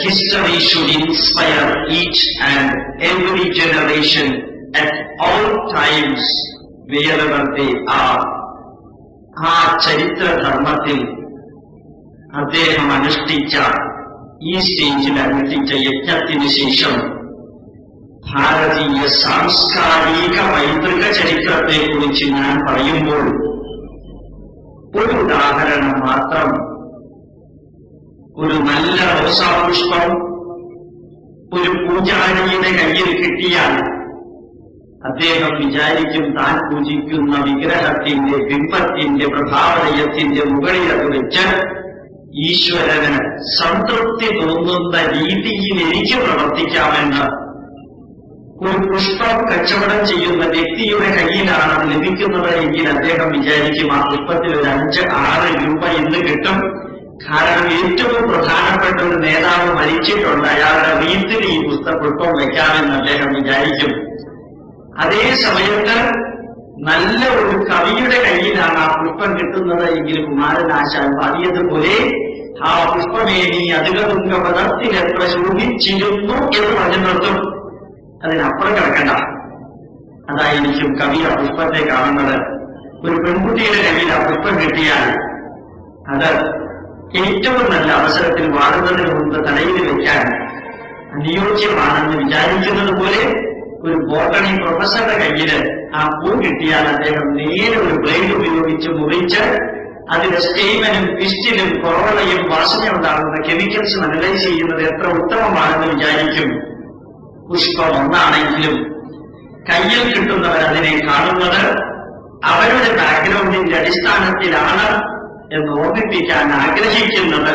history should inspire each and every generation at all times wherever they are. ആ ചരിത്രധർമ്മത്തിൽ അദ്ദേഹം അനുഷ്ഠിച്ച, ഈ സ്റ്റേജിൽ അനുഷ്ഠിച്ച യജ്ഞത്തിന് ശേഷം ഭാരതീയ സാംസ്കാരിക പൈതൃക ചരിത്രത്തെക്കുറിച്ച് ഞാൻ പറയുമ്പോൾ ഒരു ഉദാഹരണം മാത്രം. ഒരു നല്ല റോസാപുഷ്പം ഒരു പൂജാരിയുടെ കയ്യിൽ കിട്ടിയാൽ അദ്ദേഹം വിചാരിക്കും താൻ പൂജിക്കുന്ന വിഗ്രഹത്തിന്റെ, ബിംബത്തിന്റെ, പ്രഭാവലയത്തിന്റെ മുകളിൽ അത് വെച്ച് ഈശ്വരന് സംതൃപ്തി തോന്നുന്ന രീതിയിൽ എനിക്ക് പ്രവർത്തിക്കാമെന്ന്. ഒരു പുഷ്പം കച്ചവടം ചെയ്യുന്ന വ്യക്തിയുടെ കയ്യിലാണ് അത് ലഭിക്കുന്നത് എങ്കിൽ അദ്ദേഹം വിചാരിക്കും ആ പുഷ്പത്തിൽ ഒരു 5-6 രൂപ ഇന്ന് കിട്ടും. കാരണം ഏറ്റവും പ്രധാനപ്പെട്ട ഒരു നേതാവ് മരിച്ചിട്ടുണ്ട്, അയാളുടെ വീട്ടിൽ ഈ പുഷ്പം വയ്ക്കാമെന്ന് അദ്ദേഹം വിചാരിക്കും. അതേ സമയത്ത് നല്ല ഒരു കവിയുടെ കയ്യിലാണ് ആ പുഷ്പം കിട്ടുന്നത് എങ്കിൽ കുമാരനാശാൻ പാടിയതുപോലെ ആ പുഷ്പമേ നീ അധികതുങ്ക പദത്തിലെത്ര ശോഭിച്ചിരുന്നു എന്ന് പറഞ്ഞു നിർത്തും. അതിനപ്പുറം കിടക്കണ്ട. അതായിരിക്കും കവി ആ പുഷ്പത്തെ കാണുന്നത്. ഒരു പെൺകുട്ടിയുടെ കയ്യിൽ ആ പുഷ്പം കിട്ടിയാൽ അത് ഏറ്റവും നല്ല അവസരത്തിൽ വാടുന്നതിന് മുമ്പ് തലയിൽ വെക്കാൻ അനുയോജ്യമാണെന്ന് വിചാരിക്കുന്നത് പോലെ ഒരു ബോട്ടണി പ്രൊഫസറുടെ കയ്യില് ആ പൂ കിട്ടിയാൽ അദ്ദേഹം നേരെ ഒരു ബ്ലേഡ് ഉപയോഗിച്ച് മുറിച്ച് അതിന്റെ സ്റ്റെയിമനും പിസ്റ്റിലും കൊറോളയും വാസന ഉണ്ടാകുന്ന കെമിക്കൽസും അനലൈസ് ചെയ്യുന്നത് എത്ര ഉത്തമമാണെന്ന് വിചാരിക്കും. പുഷ്പം ഒന്നാണെങ്കിലും കയ്യിൽ കിട്ടുന്നവർ അതിനെ കാണുന്നത് അവരുടെ ബാക്ക്ഗ്രൗണ്ടിന്റെ അടിസ്ഥാനത്തിലാണ് എന്ന് ഓർമ്മിപ്പിക്കാൻ ആഗ്രഹിക്കുന്നത്